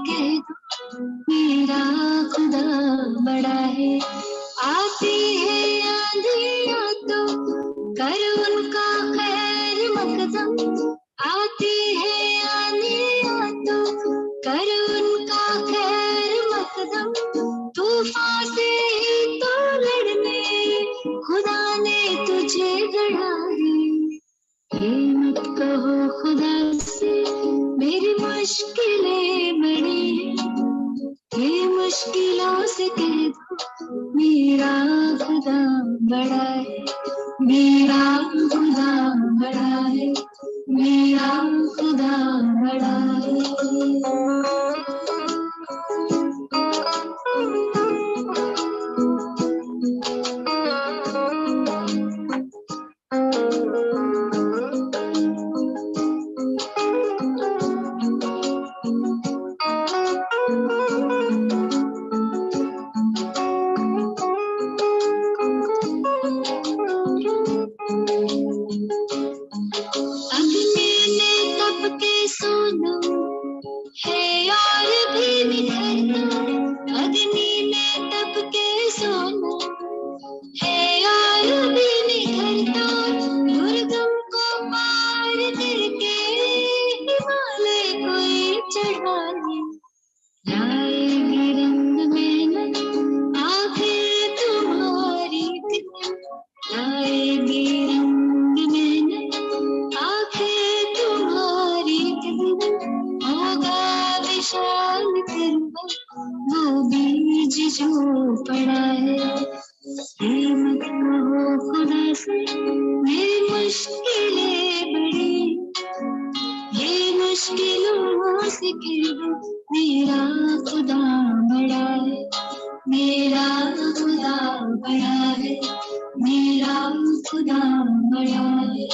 कह दो मेरा खुदा बड़ा है। आती है आंधियाँ तो कर उनका खैर मकदम, आती है आंधियाँ तो कर उनका खैर मकदम। तूफान से ही तो लड़ने खुदा ने तुझे गढ़ा है। ये मत कहो खुदा से मेरी मुश्किलें बड़ी हैं, ये मुश्किलों से कह दो मेरा खुदा बड़ा है, मेरा खुदा बड़ा है, मेरा खुदा बड़ा है। वो बीज जो पड़ा है, ये मत कहो खुदा से मेरी मुश्किलें बड़ी, ये मुश्किलों से कह दो मेरा खुदा बड़ा है, मेरा खुदा बड़ा है, मेरा खुदा बड़ा है।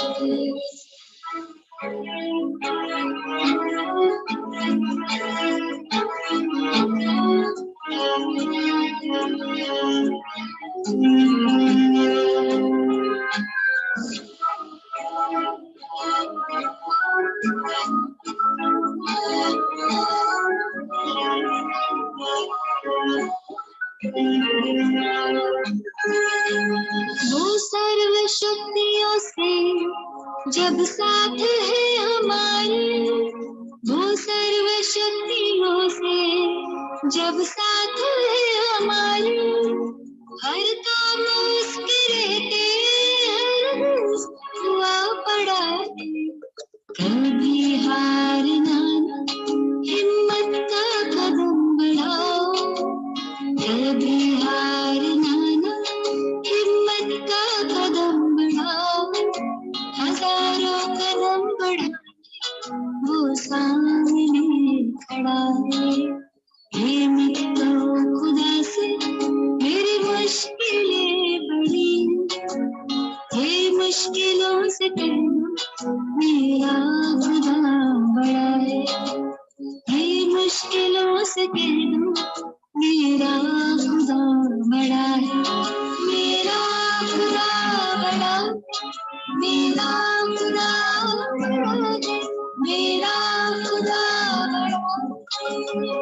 वो सर्वशक्तियों से जब साथ है हमारे, वो सर्वशक्तियों से जब साथ है हमारे, हर काम उसके रहते हर रोज हुआ पड़ा है। कभी हारना ना, हिम्मत का कदम बढ़ाओ, कभी हारना ना, हिम्मत का कदम बढ़ाओ, हजारों कदम बढ़ा वो सामने खड़ा है। ये मत कहो खुदा से मेरी मुश्किलें बड़ी, ये मुश्किलों से कहना मेरा खुदा बड़ा है, ये मुश्किलों से कहना मेरा खुदा बड़ा है, मेरा खुदा बड़ा, मेरा खुदा बड़ा है, मेरा खुदा बड़ा है।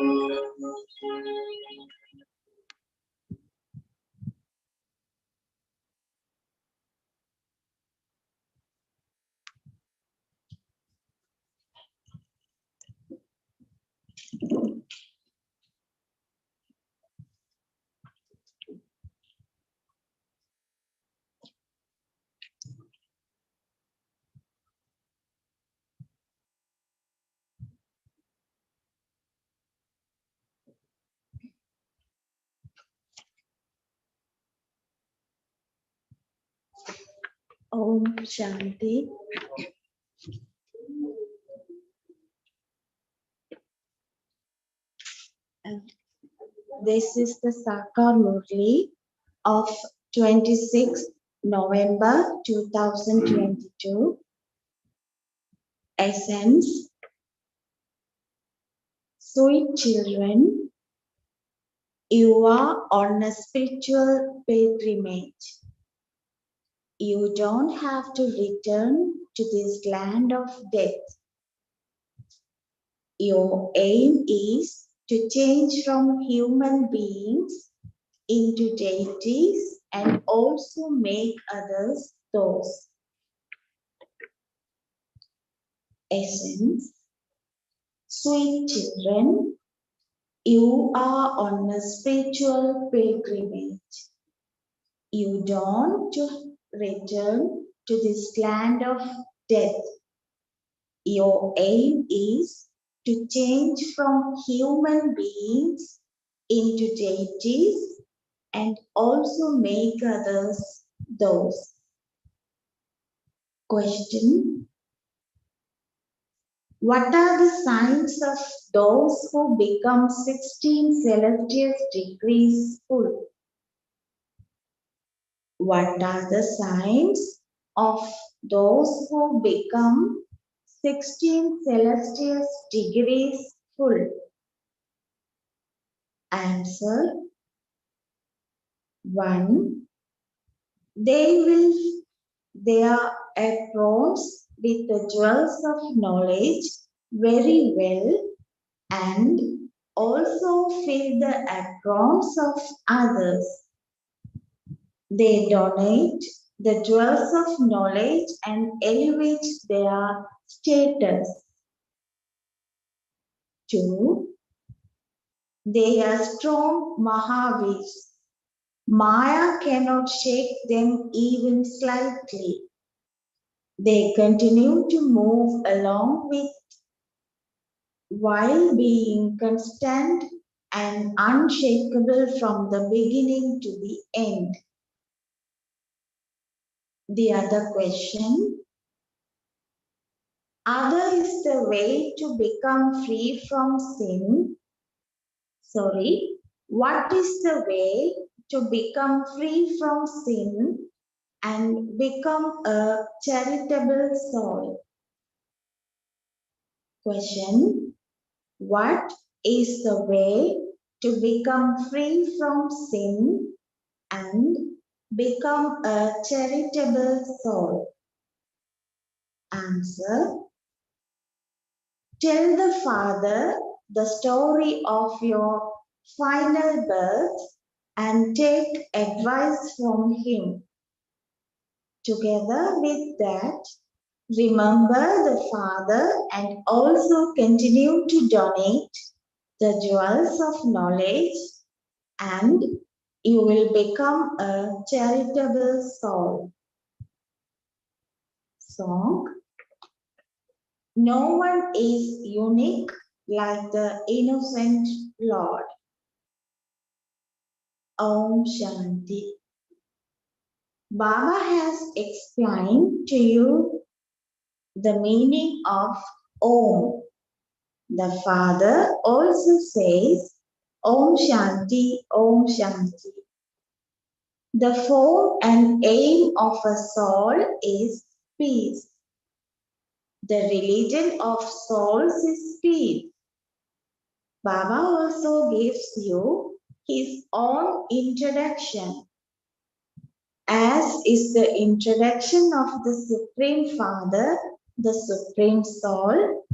Om Shanti. This is the Sakar Murli of 26 November 2022. Essence. Sweet children, you are on a spiritual pilgrimage. You don't have to return to this land of death. Your aim is to change from human beings into deities and also make others those. Essence. Sweet children, you are on a spiritual pilgrimage. You don't return to this land of death. Your aim is to change from human beings into deities and also make others those. Question. What are the signs of those who become 16 celestial degrees full? What are the signs of those who become 16 celestial degrees full? Answer. 1. They will their aprons with the jewels of knowledge very well and also fill the aprons of others. They donate the jewels of knowledge and elevate their status. 2. They are strong Mahavirs. Maya cannot shake them even slightly. They continue to move along with while being constant and unshakable from the beginning to the end. The other question. Other is the way to become free from sin. Sorry, what is the way to become free from sin and become a charitable soul? Question. What is the way to become free from sin and become a charitable soul? Answer. Tell the Father the story of your final birth and take advice from him. Together with that, remember the Father and also continue to donate the jewels of knowledge and you will become a charitable soul. Song. No one is unique like the innocent Lord. Om Shanti. Baba has explained to you the meaning of Om. The Father also says Om Shanti, Om Shanti. The form and aim of a soul is peace. The religion of souls is peace. Baba also gives you his own introduction, as is the introduction of the Supreme Father, the Supreme Soul,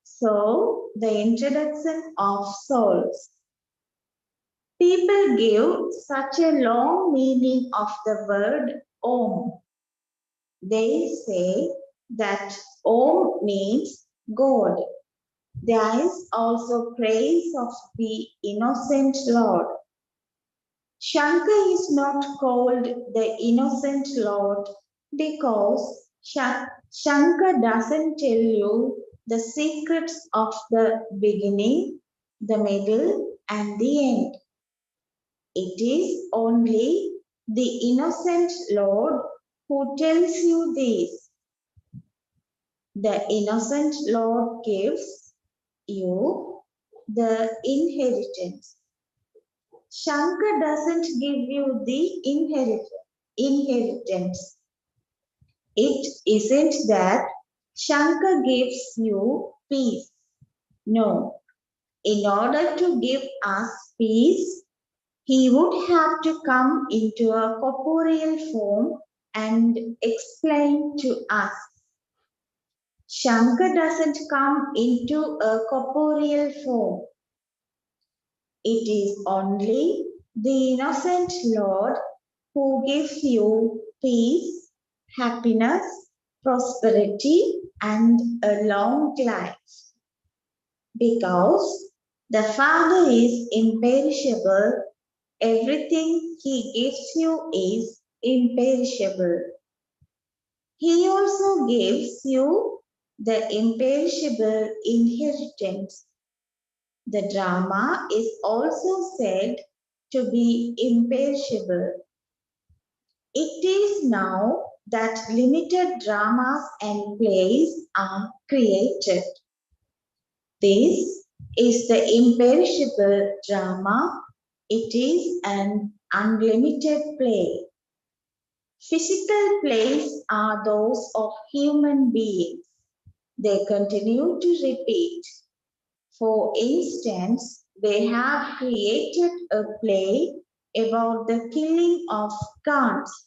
so the introduction of souls. People give such a long meaning of the word Om. They say that Om means God. There is also praise of the innocent Lord. Shankar is not called the innocent Lord because Shankar doesn't tell you the secrets of the beginning, the middle, and the end. It is only the innocent Lord who tells you this. The innocent Lord gives you the inheritance. Shankar doesn't give you the inheritance. It isn't that Shankar gives you peace. No. In order to give us peace, he would have to come into a corporeal form and explain to us. Shankar doesn't come into a corporeal form. It is only the innocent Lord who gives you peace, happiness, prosperity, and a long life. Because the Father is imperishable, everything He gives you is imperishable. He also gives you the imperishable inheritance. The drama is also said to be imperishable. It is now that limited dramas and plays are created. This is the imperishable drama. It is an unlimited play. Physical plays are those of human beings. They continue to repeat. For instance, they have created a play about the killing of counts.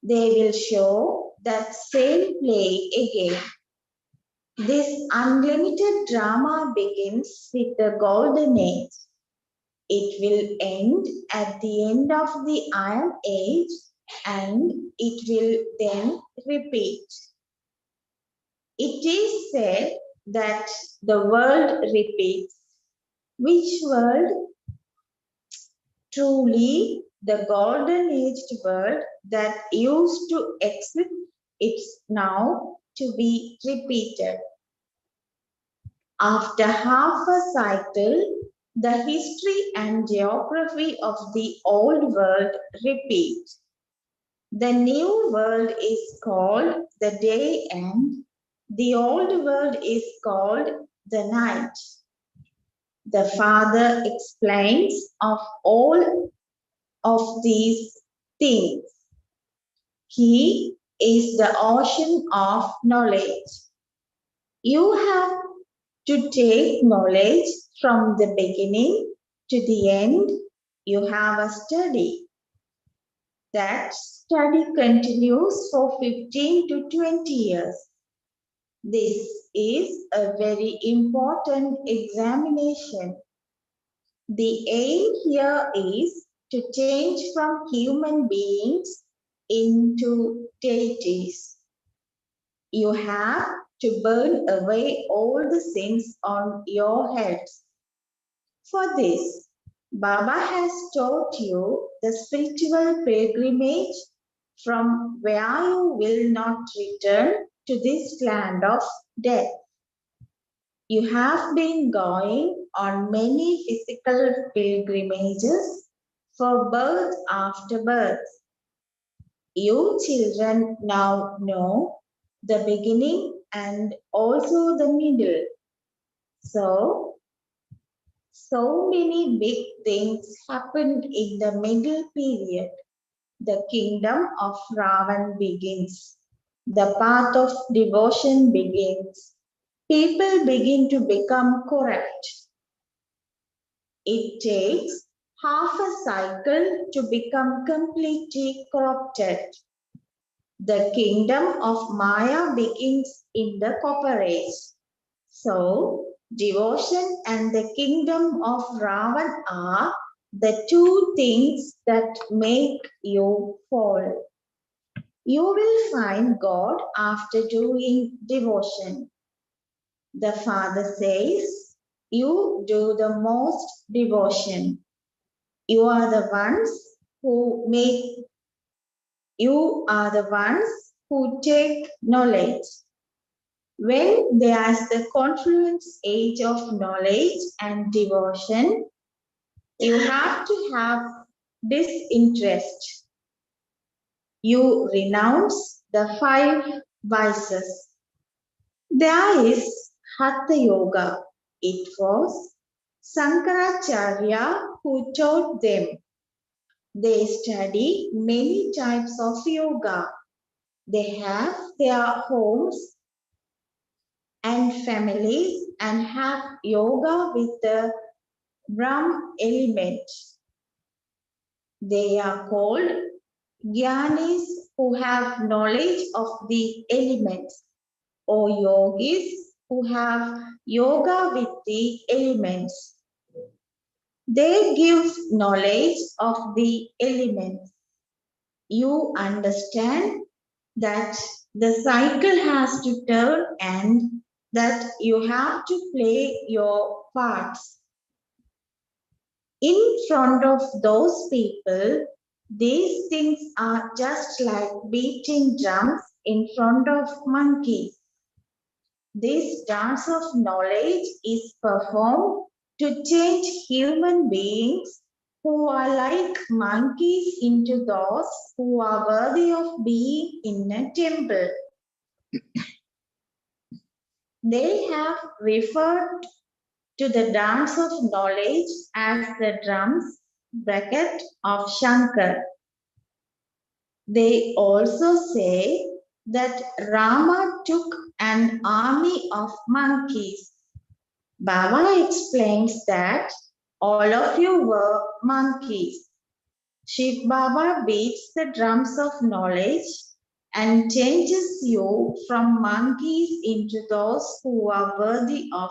They will show that same play again. This unlimited drama begins with the golden age. It will end at the end of the Iron Age and it will then repeat. It is said that the world repeats. Which world? Truly, the golden aged world that used to exist is now to be repeated. After half a cycle, the history and geography of the old world repeat. The new world is called the day and the old world is called the night. The Father explains of all of these things. He is the ocean of knowledge. You have to take knowledge from the beginning to the end. You have a study. That study continues for 15 to 20 years. This is a very important examination. The aim here is to change from human beings into deities. You have to burn away all the sins on your heads. For this, Baba has taught you the spiritual pilgrimage from where you will not return to this land of death. You have been going on many physical pilgrimages for birth after birth. You children now know the beginning and also the middle. So many big things happened in the middle period. The kingdom of Ravan begins. The path of devotion begins. People begin to become corrupt. It takes half a cycle to become completely corrupted. The kingdom of Maya begins in the Copper Age. So, devotion and the kingdom of Ravan are the two things that make you fall. You will find God after doing devotion. The Father says, you do the most devotion. You are the ones who take knowledge. When there is the confluence age of knowledge and devotion, you have to have disinterest. You renounce the 5 vices. There is Hatha Yoga. It was Sankaracharya who taught them. They study many types of yoga. They have their homes and families and have yoga with the Brahm element. They are called Jnanis who have knowledge of the elements, or yogis who have yoga with the elements. They give knowledge of the elements. You understand that the cycle has to turn and that you have to play your parts. In front of those people, these things are just like beating drums in front of monkeys. This dance of knowledge is performed to change human beings who are like monkeys into those who are worthy of being in a temple. They have referred to the dance of knowledge as the drums bracket of Shankar. They also say that Rama took an army of monkeys. Baba explains that all of you were monkeys. Shiv Baba beats the drums of knowledge and changes you from monkeys into those who are worthy of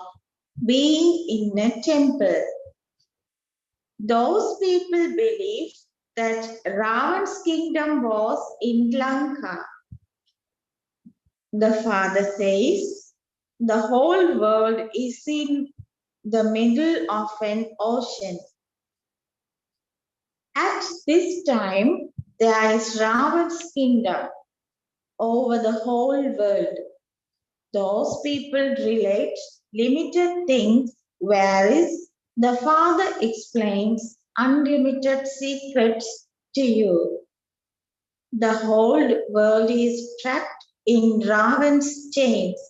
being in a temple. Those people believe that Ravan's kingdom was in Lanka. The father says the whole world is in the middle of an ocean. At this time, there is Ravan's kingdom over the whole world. Those people relate limited things, whereas the Father explains unlimited secrets to you. The whole world is trapped in Ravan's chains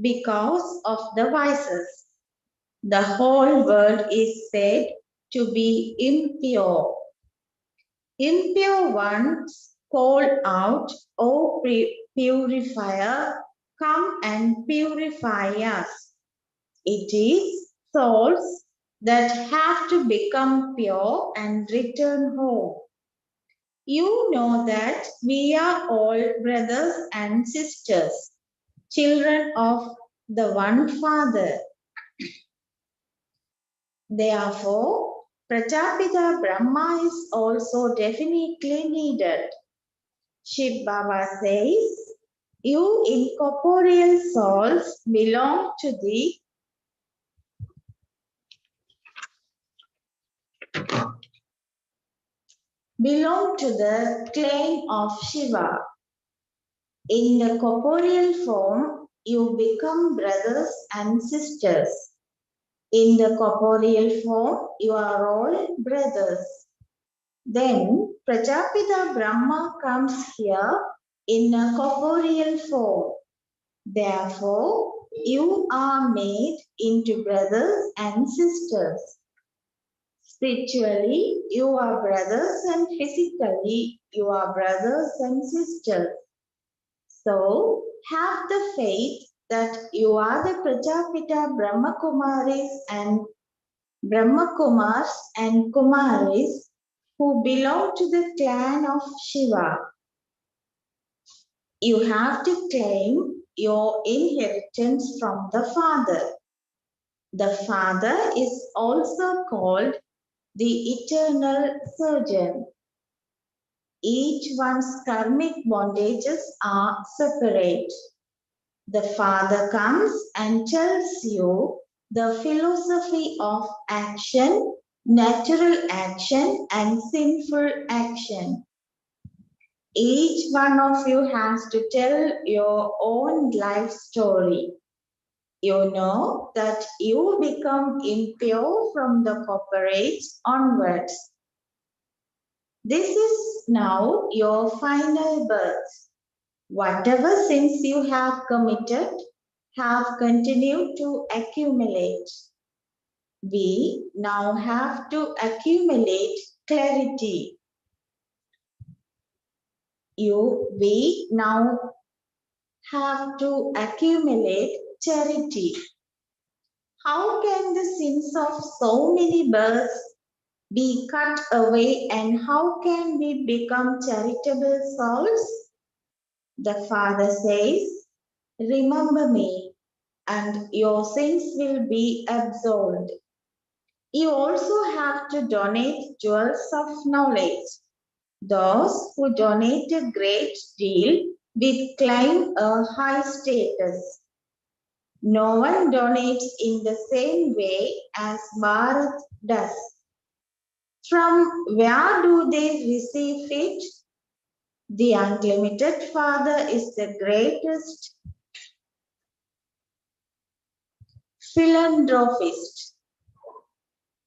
because of the vices. The whole world is said to be impure. Impure ones call out, O purifier, come and purify us. It is souls that have to become pure and return home. You know that we are all brothers and sisters, children of the one Father. Therefore, Prajapita Brahma is also definitely needed. Shiv Baba says, you incorporeal souls belong to the clan of Shiva. In the corporeal form, you become brothers and sisters. In the corporeal form, you are all brothers. Then Prajapita Brahma comes here in a corporeal form. Therefore, you are made into brothers and sisters. Spiritually, you are brothers, and physically, you are brothers and sisters. So, have the faith that you are the Prajapita Brahmakumars and Kumaris who belong to the clan of Shiva. You have to claim your inheritance from the Father. The Father is also called the eternal surgeon. Each one's karmic bondages are separate. The Father comes and tells you the philosophy of action, natural action, and sinful action. Each one of you has to tell your own life story. You know that you become impure from the corporate onwards. This is now your final birth. Whatever sins you have committed have continued to accumulate. We now have to accumulate clarity. We now have to accumulate charity. How can the sins of so many births be cut away, and how can we become charitable souls? The Father says, remember me and your sins will be absolved. You also have to donate jewels of knowledge. Those who donate a great deal will claim a high status. No one donates in the same way as Bharat does. From where do they receive it? The Unlimited Father is the greatest philanthropist.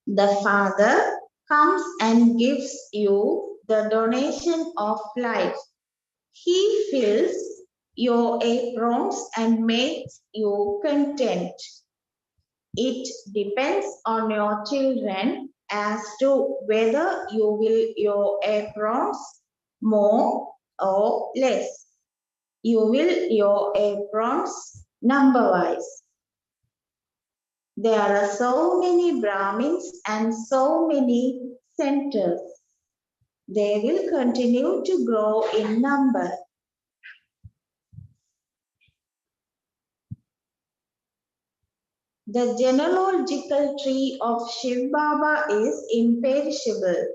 The Father comes and gives you the donation of life. He fills your aprons and makes you content. It depends on your children as to whether you will your aprons more or less. You will your aprons number-wise. There are so many Brahmins and so many centers. They will continue to grow in number. The genealogical tree of Shiv Baba is imperishable.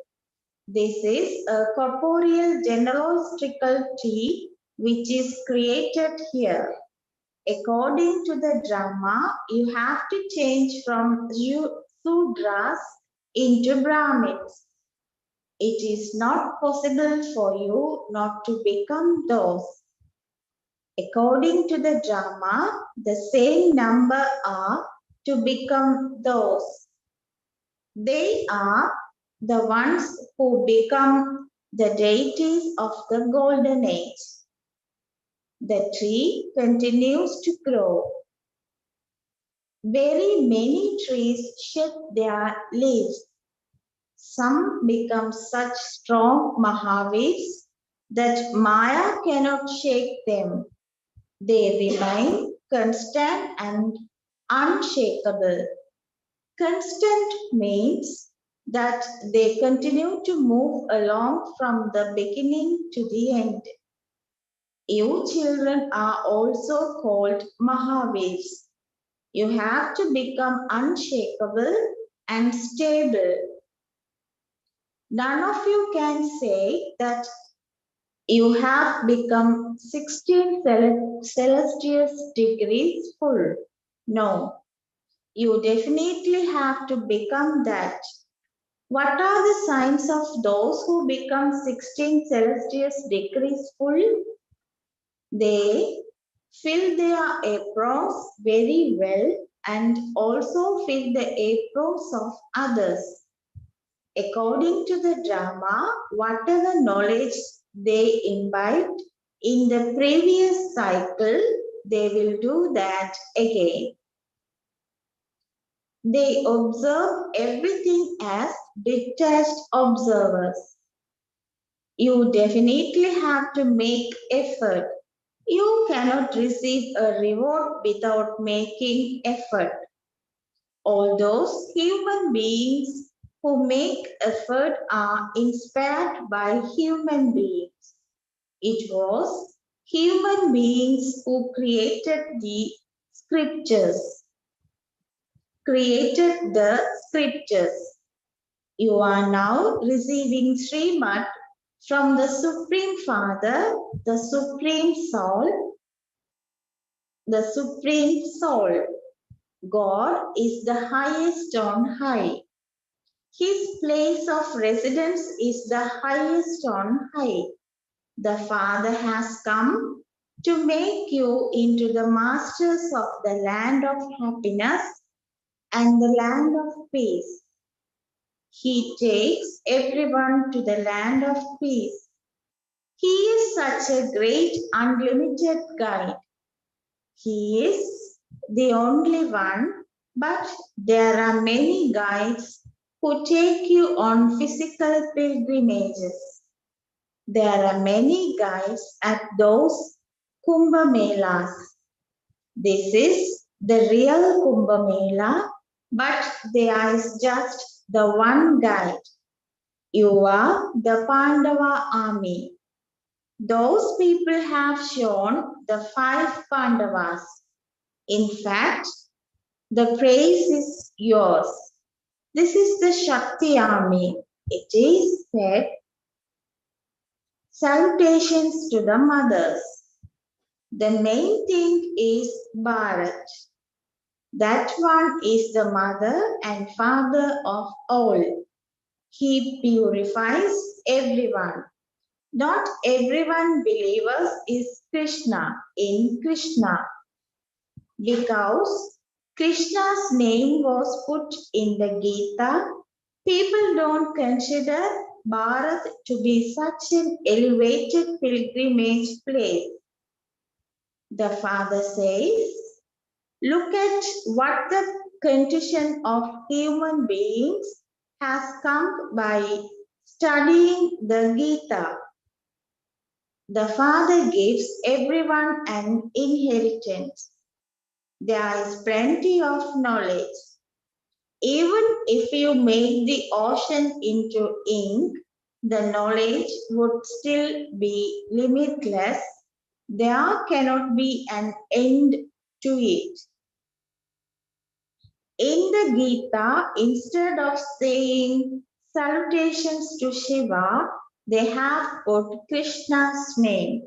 This is a corporeal genealogical tree which is created here. According to the drama, you have to change from Sudras into Brahmins. It is not possible for you not to become those. According to the drama, the same number are to become those. They are the ones who become the deities of the golden age. The tree continues to grow. Very many trees shed their leaves. Some become such strong Mahavirs that Maya cannot shake them. They remain constant and unshakable. Constant means that they continue to move along from the beginning to the end. You children are also called Mahavirs. You have to become unshakable and stable. None of you can say that you have become 16 Celsius degrees full. No, you definitely have to become that. What are the signs of those who become 16 Celsius degrees full? They fill their aprons very well and also fill the aprons of others. According to the drama, whatever knowledge they imbibed in the previous cycle, they will do that again. They observe everything as detached observers. You definitely have to make effort. You cannot receive a reward without making effort. All those human beings who make effort are inspired by human beings. It was human beings who created the scriptures. You are now receiving Srimad from the Supreme Father, the Supreme Soul. The Supreme Soul. God is the highest on high. His place of residence is the highest on high. The Father has come to make you into the masters of the land of happiness and the land of peace. He takes everyone to the land of peace. He is such a great unlimited guide. He is the only one, but there are many guides who take you on physical pilgrimages. There are many guides at those Kumbh Melas. This is the real Kumbh Mela, but there is just the one guide. You are the Pandava army. Those people have shown the 5 Pandavas. In fact, the praise is yours. This is the Shakti army. It is said, salutations to the mothers. The main thing is Bharat. That one is the mother and father of all. He purifies everyone. Not everyone believers is Krishna in Krishna, because Krishna's name was put in the Gita. People don't consider Bharat to be such an elevated pilgrimage place. The father says, look at what the condition of human beings has come by studying the Gita. The father gives everyone an inheritance. There is plenty of knowledge. Even if you make the ocean into ink, the knowledge would still be limitless. There cannot be an end to it. In the Gita, instead of saying salutations to Shiva, they have put Krishna's name.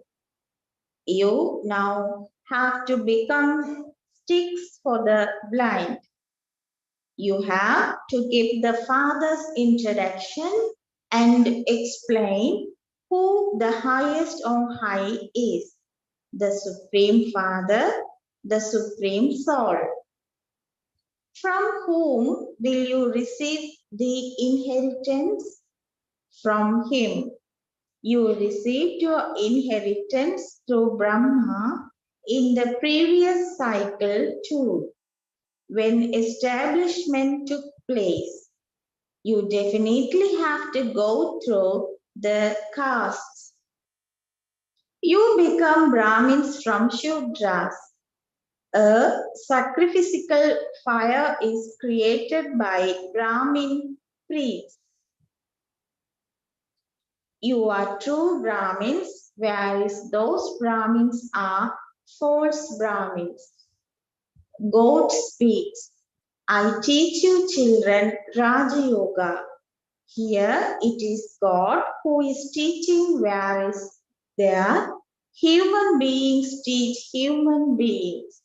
You now have to become sticks for the blind. You have to give the father's introduction and explain who the highest on high is, the Supreme Father, the Supreme Soul. From whom will you receive the inheritance? From him. You received your inheritance through Brahma in the previous cycle too. When establishment took place, you definitely have to go through the castes. You become Brahmins from Shudras. A sacrificial fire is created by Brahmin priests. You are true Brahmins, whereas those Brahmins are false Brahmins. God speaks, I teach you children Raja Yoga. Here it is God who is teaching, whereas there human beings teach human beings.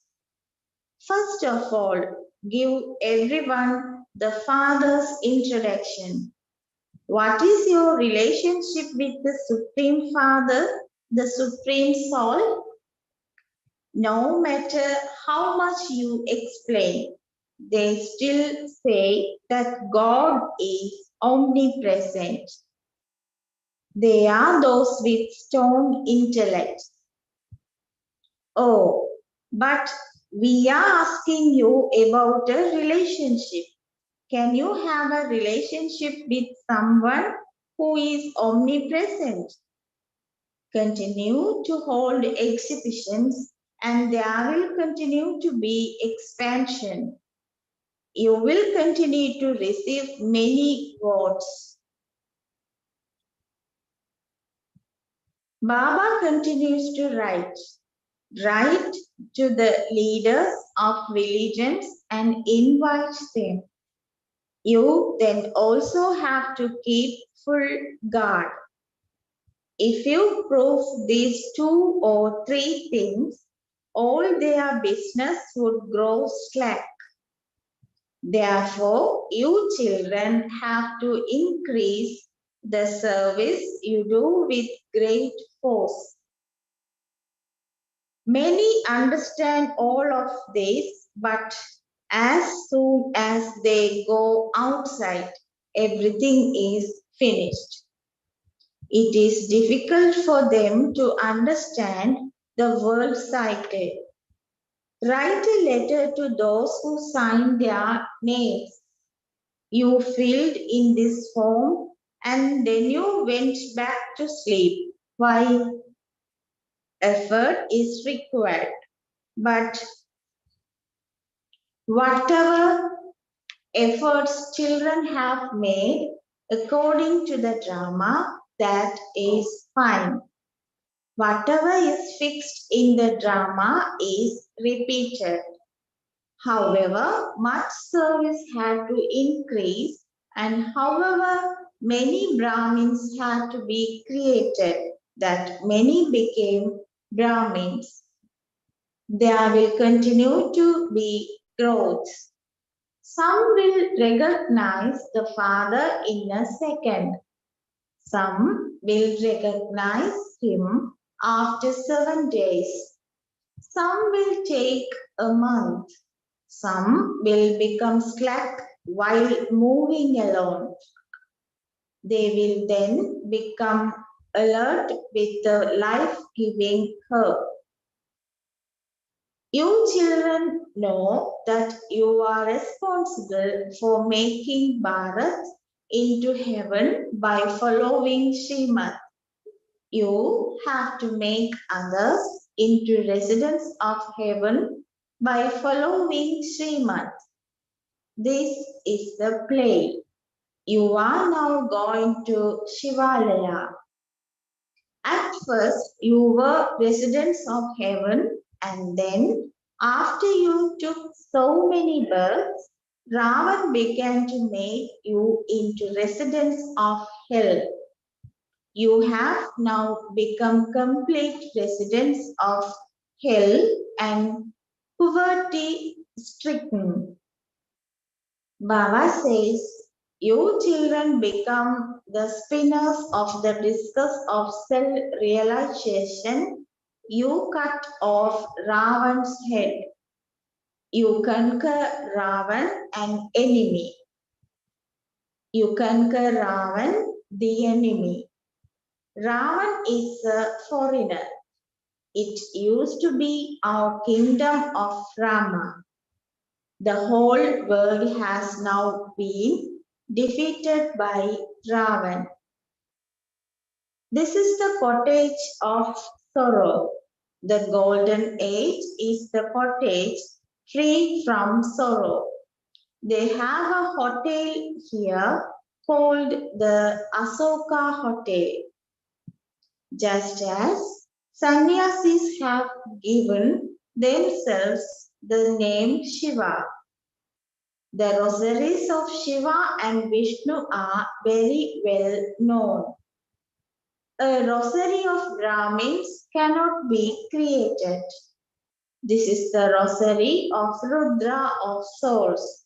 First of all, give everyone the Father's introduction. What is your relationship with the Supreme Father, the Supreme Soul? No matter how much you explain, they still say that God is omnipresent. They are those with stone intellects. Oh, but we are asking you about a relationship. Can you have a relationship with someone who is omnipresent? Continue to hold exhibitions and there will continue to be expansion. You will continue to receive many votes. Baba continues to write. Write to the leaders of religions and invite them. You then also have to keep full guard. If you prove these 2 or 3 things, all their business would grow slack. Therefore, you children have to increase the service you do with great force. Many understand all of this, but as soon as they go outside, everything is finished. It is difficult for them to understand the world cycle. Write a letter to those who signed their names. You filled in this form and then you went back to sleep. Why? Effort is required. But whatever efforts children have made according to the drama, that is fine. Whatever is fixed in the drama is repeated. However, much service had to increase, and however many Brahmins had to be created, that many became Brahmins. There will continue to be growth. Some will recognize the Father in a second. Some will recognize him after 7 days. Some will take a month. Some will become slack while moving alone. They will then become alert with the life-giving herb. You children know that you are responsible for making Bharat into heaven by following Srimad. You have to make others into residents of heaven by following Srimad. This is the play. You are now going to Shivalaya. At first, you were residents of heaven, and then, after you took so many births, Ravan began to make you into residents of hell. You have now become complete residents of hell and poverty stricken. Baba says, you children become the spinners of the discus of self-realization. You cut off Ravan's head. You conquer Ravan, an enemy. You conquer Ravan, the enemy. Ravan is a foreigner. It used to be our kingdom of Rama. The whole world has now been defeated by Ravan. This is the cottage of sorrow. The golden age is the cottage free from sorrow. They have a hotel here called the Asoka Hotel. Just as sannyasis have given themselves the name Shiva. The rosaries of Shiva and Vishnu are very well known. A rosary of Brahmins cannot be created. This is the rosary of Rudra of souls.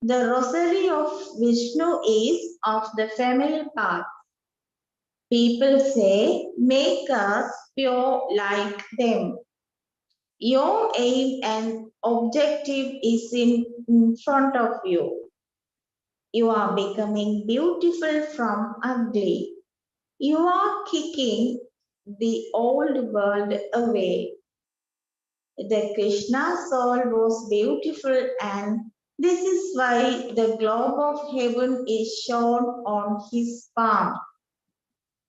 The rosary of Vishnu is of the family path. People say, make us pure like them. Your aim and objective is in front of you. You are becoming beautiful from ugly. You are kicking the old world away. The Krishna soul was beautiful, and this is why the globe of heaven is shown on his palm.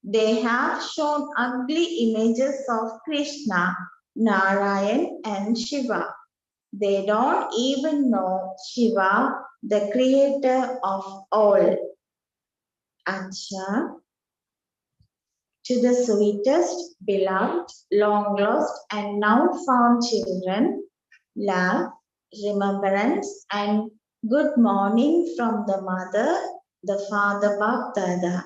They have shown ugly images of Krishna, Narayan and Shiva. They don't even know Shiva, the creator of all. Acha, to the sweetest, beloved, long lost and now found children, love, remembrance and good morning from the mother, the father Bapdada.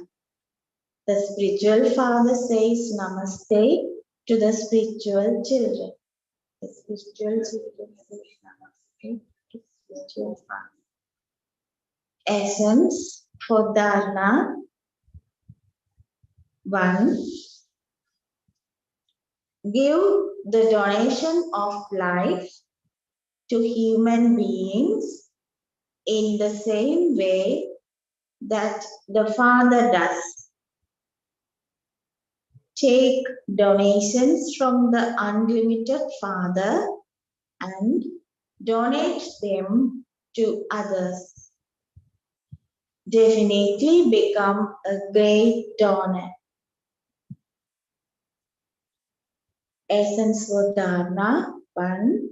The spiritual father says namaste to the spiritual children. The spiritual children say namaste to the spiritual father. Essence for dharna. 1. Give the donation of life to human beings in the same way that the Father does. Take donations from the unlimited Father and donate them to others. Definitely become a great donor. Essence for Dharna. 1.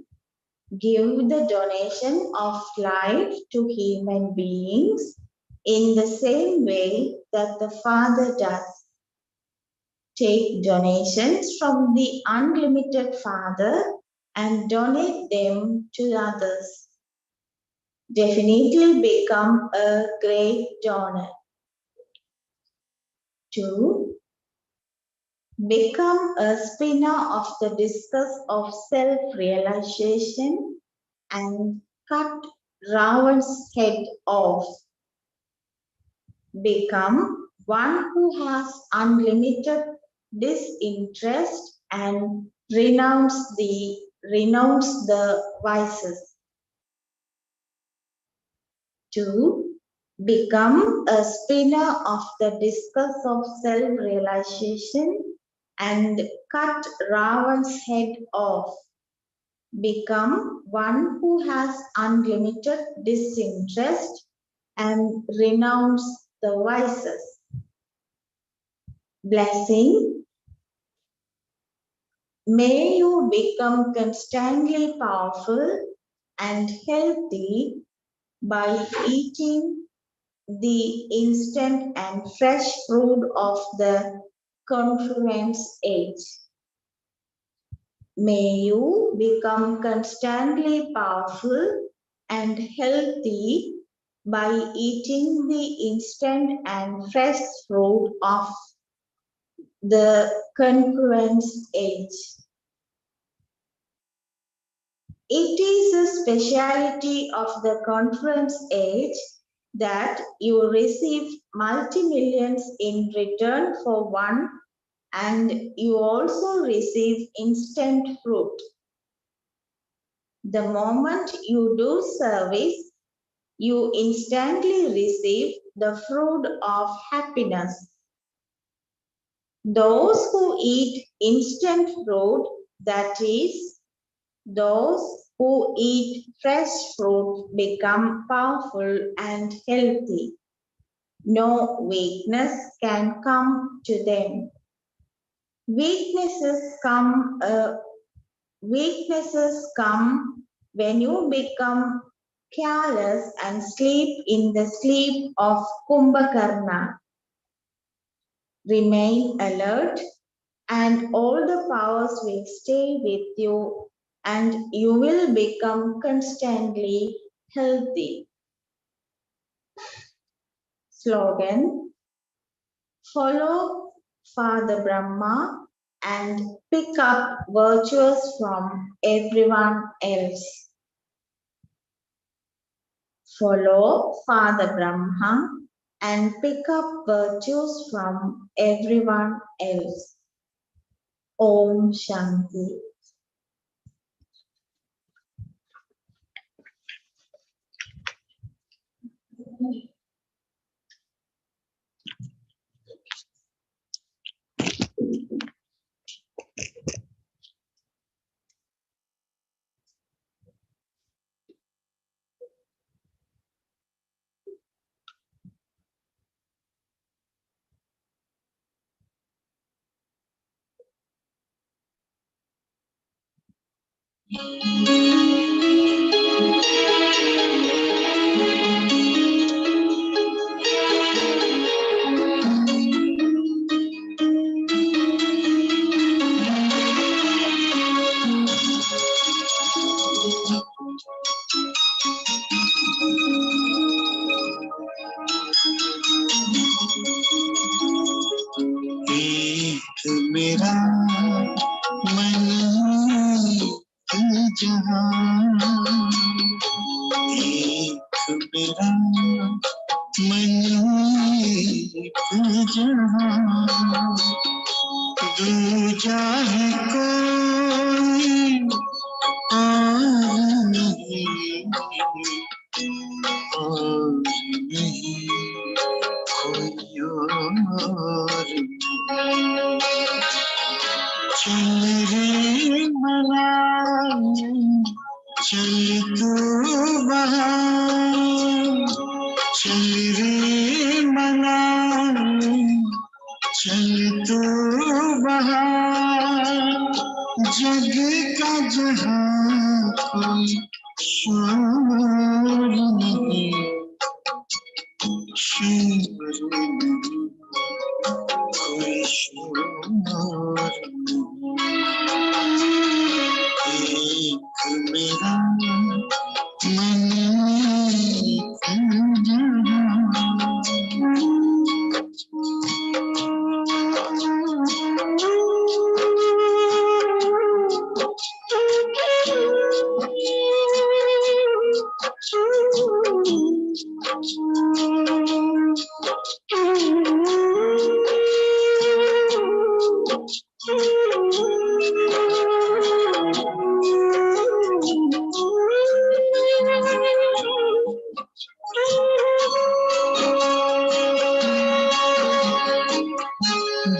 Give the donation of life to human beings in the same way that the Father does. Take donations from the unlimited Father and donate them to others. Definitely become a great donor. 2. Become a spinner of the discus of self-realization and cut Ravan's head off. Become one who has unlimited disinterest and renounce the vices. 2. Become a spinner of the discus of self-realization and cut Ravan's head off. Become one who has unlimited disinterest and renounce the vices. Blessing. May you become constantly powerful and healthy by eating the instant and fresh fruit of the confluence age. May you become constantly powerful and healthy by eating the instant and fresh fruit of the confluence age. It is a speciality of the confluence age that you receive multi-millions in return for one, and you also receive instant fruit. The moment you do service, you instantly receive the fruit of happiness. Those who eat instant fruit, that is, those who eat fresh fruit, become powerful and healthy. No weakness can come to them. Weaknesses come when you become careless and sleep in the sleep of Kumbhakarna. Remain alert, and all the powers will stay with you, and you will become constantly healthy. Slogan: follow Father Brahma and pick up virtues from everyone else. Follow Father Brahma and pick up virtues from everyone else. Om Shanti. एक मेरा मन एक जहां, एक मेरा मन एक जहां, दूजा है कोई और नहीं, और नहीं कोई और। चल रे मना चल तू बहार, चल रे मना चल तू बहार, जग का जहां कोई शोर नहीं, शोर नहीं कोई शोर नहीं। मेरा मन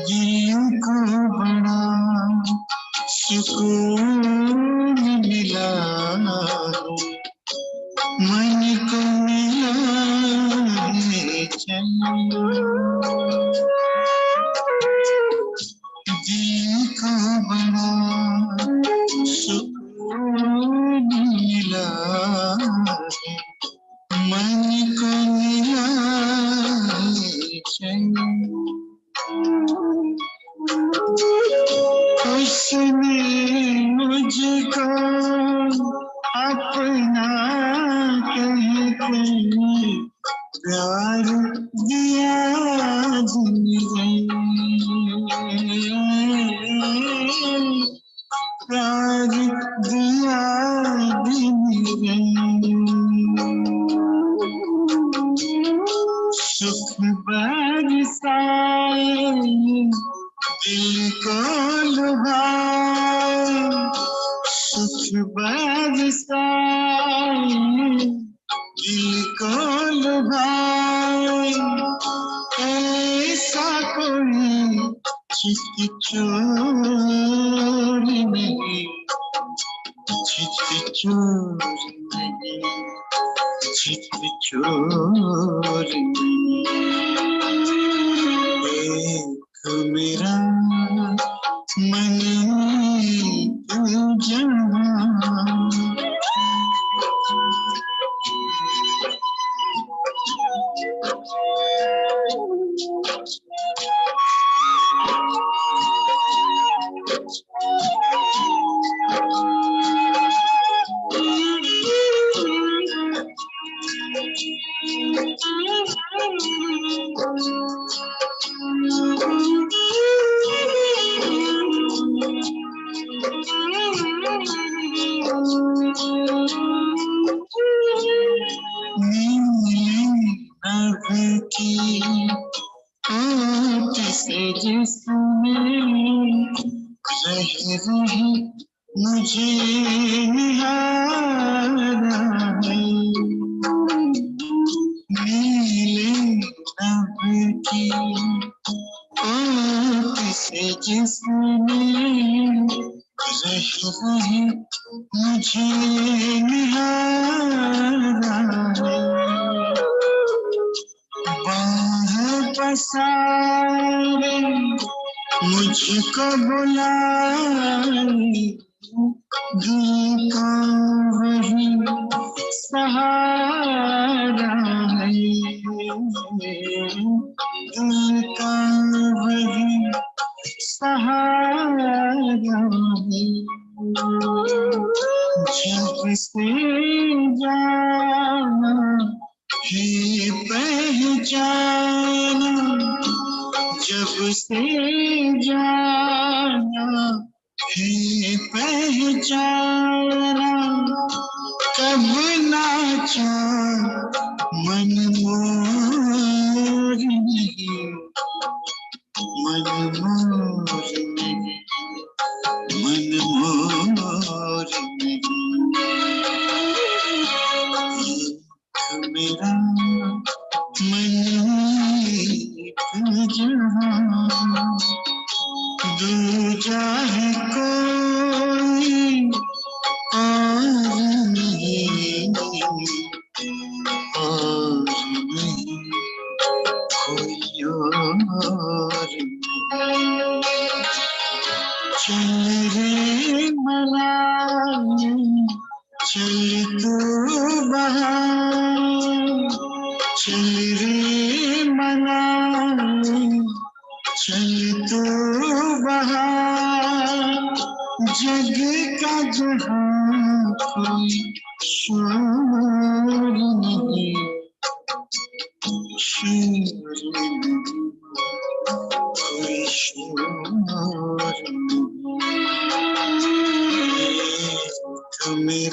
दिल को बड़ा सुकून मिला, मन को मिला है चैन। दिल को बड़ा सुकून मिला है, मन को मिला है चैन। उसने मुझको अपना कहकर प्यार दिया दिन प्यार दिया दिन सुख बरसाए दिल को लुभाए, सुख बरसाए दिल को लुभाए, ऐसा कोई चित चोर नहीं, चित चोर नहीं, चित चोर नहीं। एक मेरा मन तू जहाँ, से जिसमें रह रहे मुझे निहारा है, नीले रंग की ओट से जिसमें रह रहे मुझे निहारा है, बाह पसारे मुझको बुलाए, दिल का वही सहारा है, दिल का वही सहारा है। जब से जाना है पहचाना, जब से जाना है पहचाना, कब नाचा मन मोर नहीं, मन मोर नहीं, मन मोर नहीं। मेरा मन जहाँ दूजा है कोई और नहीं, और नहीं कोई और नहीं। चल रे मनाने चल तू बहार, चल रे मनाने चल तू बहार, जग का जहाँ कोई शोर नहीं, शोर नहीं, कोई शोर नहीं। तुम्हें